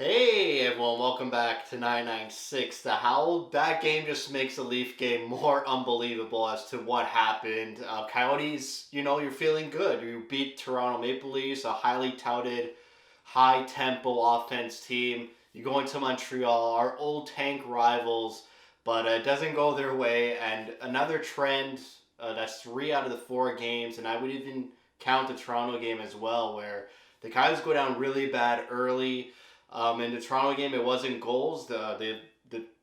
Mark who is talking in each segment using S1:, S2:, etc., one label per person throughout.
S1: Hey everyone, welcome back to 996. The Howl. That game just makes the Leaf game more unbelievable as to what happened. Coyotes, you're feeling good. You beat Toronto Maple Leafs, a highly touted, high tempo offense team. You go into Montreal, our old tank rivals, but it doesn't go their way. And another trend that's 3 out of the 4 games, and I would even count the Toronto game as well, where the Coyotes go down really bad early. In the Toronto game, it wasn't goals. The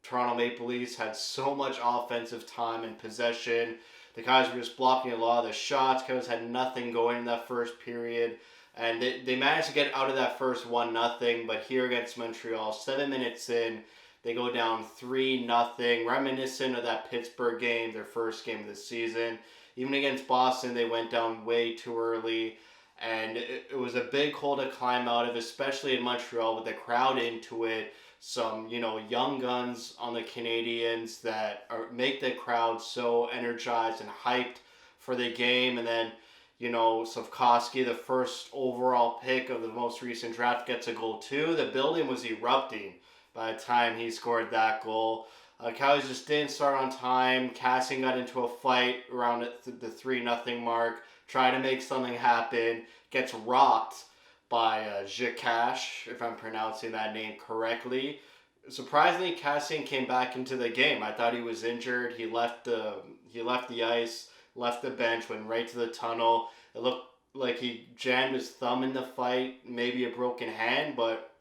S1: Toronto Maple Leafs had so much offensive time and possession. The Coyotes were just blocking a lot of the shots. Coyotes had nothing going in that first period. And they managed to get out of that first 1-0. But here against Montreal, 7 minutes in, they go down 3-0. Reminiscent of that Pittsburgh game, their first game of the season. Even against Boston, they went down way too early. And it was a big hole to climb out of, especially in Montreal with the crowd into it. Some young guns on the Canadians that make the crowd so energized and hyped for the game, and then Slavkovsky, the first overall pick of the most recent draft, gets a goal too. The building was erupting by the time he scored that goal. Coyotes just didn't start on time. Cassian got into a fight around the 3-0 mark, trying to make something happen, gets rocked by Jakash, if I'm pronouncing that name correctly. Surprisingly, Cassian came back into the game. I thought he was injured. He left the ice, left the bench, went right to the tunnel. It looked like he jammed his thumb in the fight, maybe a broken hand, but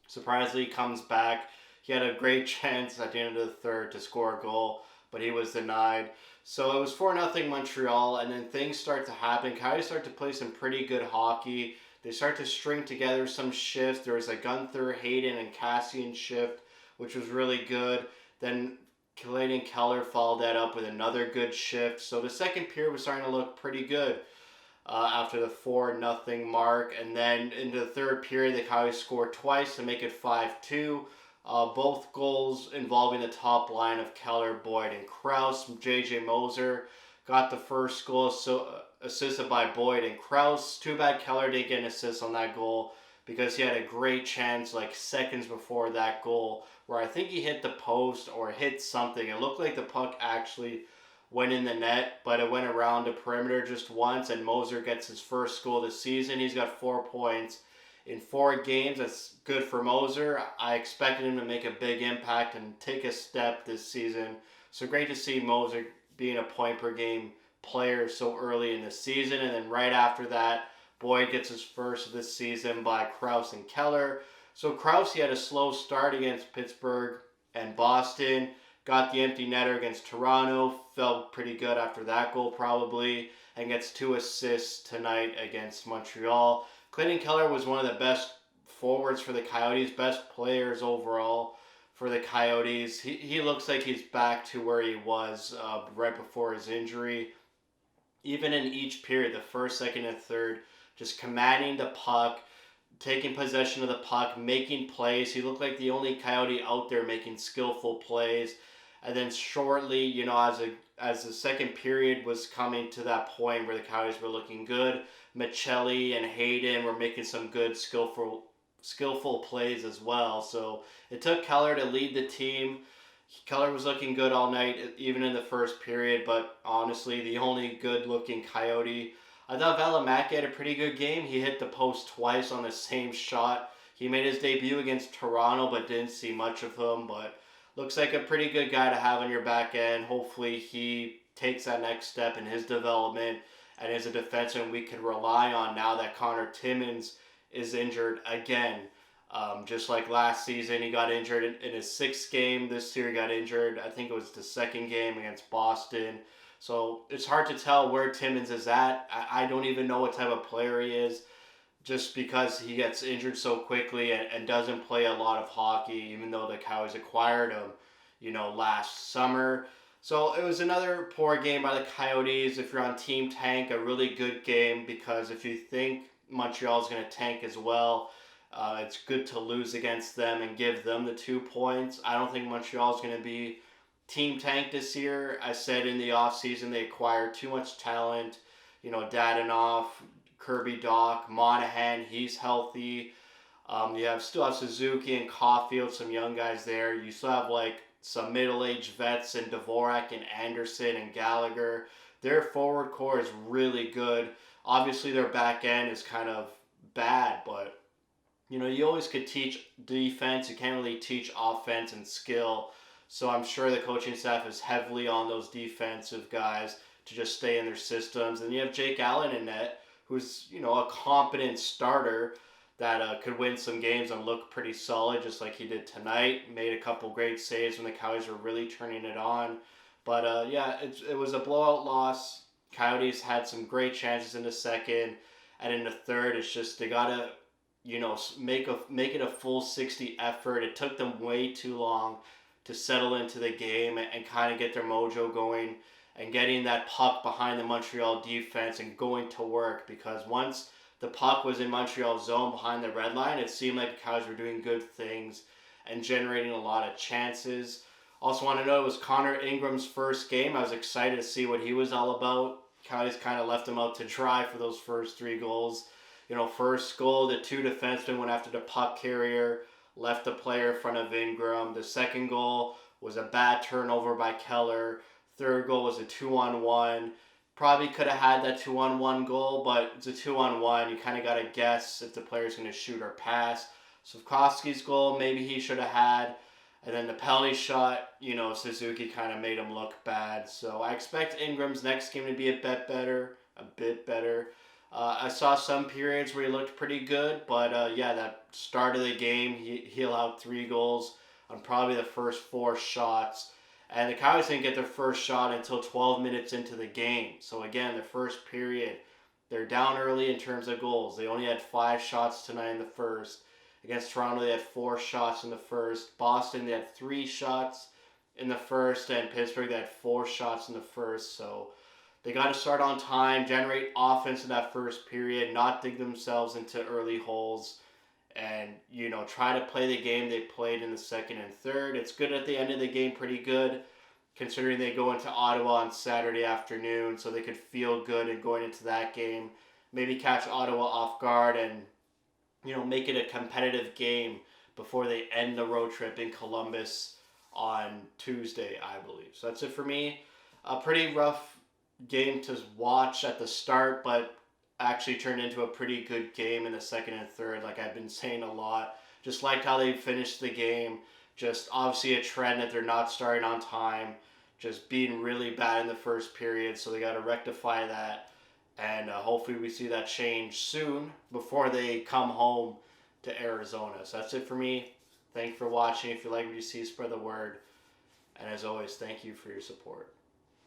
S1: surprisingly comes back. He had a great chance at the end of the third to score a goal, but he was denied. So it was 4-0 Montreal, and then things start to happen. Coyotes start to play some pretty good hockey. They start to string together some shifts. There was a Gunther, Hayden, and Cassian shift, which was really good. Then Clayton Keller followed that up with another good shift. So the second period was starting to look pretty good after the 4-0 mark. And then into the third period, the Coyotes scored twice to make it 5-2. Both goals involving the top line of Keller, Boyd, and Krause. J.J. Moser got the first goal, assisted by Boyd and Krause. Too bad Keller didn't get an assist on that goal because he had a great chance like seconds before that goal where I think he hit the post or hit something. It looked like the puck actually went in the net, but it went around the perimeter just once, and Moser gets his first goal this season. He's got 4 points in 4 games. That's good for Moser. I expected him to make a big impact and take a step this season. So great to see Moser being a point per game player so early in the season. And then right after that, Boyd gets his first of this season by Krause and Keller. So Krause, he had a slow start against Pittsburgh and Boston. Got the empty netter against Toronto. Felt pretty good after that goal probably. And gets 2 assists tonight against Montreal. Clayton Keller was one of the best forwards for the Coyotes, best players overall for the Coyotes. He looks like he's back to where he was right before his injury. Even in each period, the first, second, and third, just commanding the puck, taking possession of the puck, making plays. He looked like the only Coyote out there making skillful plays. And then shortly, as the second period was coming to that point where the Coyotes were looking good, Michelli and Hayden were making some good skillful plays as well. So it took Keller to lead the team. Keller was looking good all night, even in the first period, but honestly, the only good-looking Coyote. I thought Valimaki had a pretty good game. He hit the post twice on the same shot. He made his debut against Toronto, but didn't see much of him. But looks like a pretty good guy to have on your back end. Hopefully, he takes that next step in his development and is a defenseman we can rely on now that Connor Timmins is injured again. Just like last season, he got injured in his 6th game. This year, he got injured. I think it was the second game against Boston. So it's hard to tell where Timmins is at. I don't even know what type of player he is just because he gets injured so quickly and doesn't play a lot of hockey, even though the Coyotes acquired him, last summer. So it was another poor game by the Coyotes. If you're on Team Tank, a really good game because if you think Montreal's going to tank as well, it's good to lose against them and give them the 2 points. I don't think Montreal's going to be Team Tank this year. I said in the offseason they acquired too much talent. Dadanoff, Kirby Doc, Monahan, he's healthy. You have still have Suzuki and Caulfield, some young guys there. You still have like some middle-aged vets in Dvorak and Anderson and Gallagher. Their forward core is really good. Obviously, their back end is kind of bad, but you always could teach defense. You can't really teach offense and skill. So I'm sure the coaching staff is heavily on those defensive guys to just stay in their systems. And you have Jake Allen in net, who's a competent starter that could win some games and look pretty solid, just like he did tonight. Made a couple great saves when the Coyotes were really turning it on. But yeah, it was a blowout loss. Coyotes had some great chances in the second, and in the third, it's just they gotta make it a full 60 effort. It took them way too long to settle into the game and kind of get their mojo going and getting that puck behind the Montreal defense and going to work, because once the puck was in Montreal's zone behind the red line, it seemed like the Coyotes were doing good things and generating a lot of chances. Also want to know, it was Connor Ingram's first game. I was excited to see what he was all about. Coyotes kind of left him out to dry for those first 3 goals. First goal, the 2 defensemen went after the puck carrier, left the player in front of Ingram. The second goal was a bad turnover by Keller. Third goal was a 2-on-1. Probably could have had that 2-on-1 goal, but it's a 2-on-1. You kind of got to guess if the player's going to shoot or pass. Slavkovsky's goal, maybe he should have had. And then the penalty shot, Suzuki kind of made him look bad. So I expect Ingram's next game to be a bit better. I saw some periods where he looked pretty good, but yeah, that start of the game, he allowed 3 goals on probably the first 4 shots. And the Coyotes didn't get their first shot until 12 minutes into the game. So again, the first period, they're down early in terms of goals. They only had 5 shots tonight in the first. Against Toronto, they had 4 shots in the first. Boston, they had 3 shots in the first. And Pittsburgh, they had 4 shots in the first. So they got to start on time, generate offense in that first period, not dig themselves into early holes, and try to play the game they played in the second and third. It's good at the end of the game, pretty good, considering they go into Ottawa on Saturday afternoon, so they could feel good in going into that game. Maybe catch Ottawa off guard and make it a competitive game before they end the road trip in Columbus on Tuesday, I believe. So that's it for me. A pretty rough game to watch at the start, but actually turned into a pretty good game in the second and third, like I've been saying a lot. Just liked how they finished the game. Just obviously a trend that they're not starting on time, just being really bad in the first period, so they got to rectify that, and hopefully we see that change soon before they come home to Arizona. So that's it for me. Thank you for watching. If you like what you see, spread the word, and as always, thank you for your support.